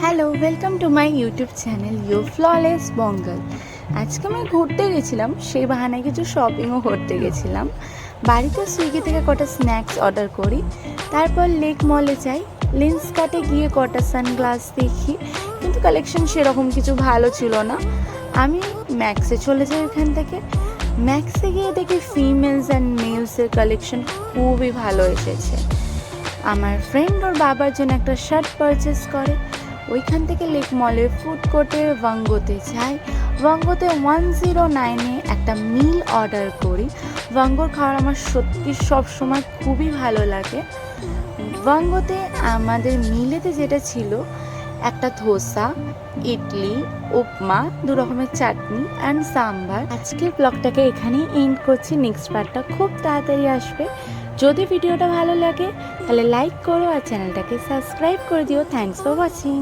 Hello, welcome to my YouTube channel you flawless Bangal. আজকে আমি ঘুরতে গেছিলাম, সেই বাহানায় কিছু শপিংও করতে গেছিলাম। বাড়িতে সুইগি থেকে কটা স্ন্যাক্স অর্ডার করি, তারপর লেক মলে যাই। লেন্স কাটে গিয়ে কটা সানগ্লাস দেখি, কিন্তু কালেকশন সেরকম কিছু ভালো ছিল না। আমি ম্যাক্সে চলে যাই। ওখান থেকে ম্যাক্সে গিয়ে দেখি ফিমেলস অ্যান্ড মেলসের কালেকশন খুবই ভালো এসেছে। আমার ফ্রেন্ড ওর বাবার জন্য একটা শার্ট পারচেস করে। ওইখান থেকে লেক মলের ফুড কোর্টে ওয়াঙ্গোতে যাই। ওয়াঙ্গোতে 109-এ একটা মিল অর্ডার করি। ওয়াঙ্গোর খাবার আমার সত্যি সবসময় খুবই ভালো লাগে। ওয়াঙ্গোতে আমাদের মিলেতে যেটা ছিল, একটা ধোসা, ইডলি, উপমা, 2 রকমের চাটনি অ্যান্ড সাম্বার। আজকের ব্লগটাকে এখানেই এন্ড করছি। নেক্সট পার্টটা খুব তাড়াতাড়ি আসবে। যদি ভিডিওটা ভালো লাগে তাহলে লাইক করো আর চ্যানেলটাকে সাবস্ক্রাইব করে দিও। Thanks for watching.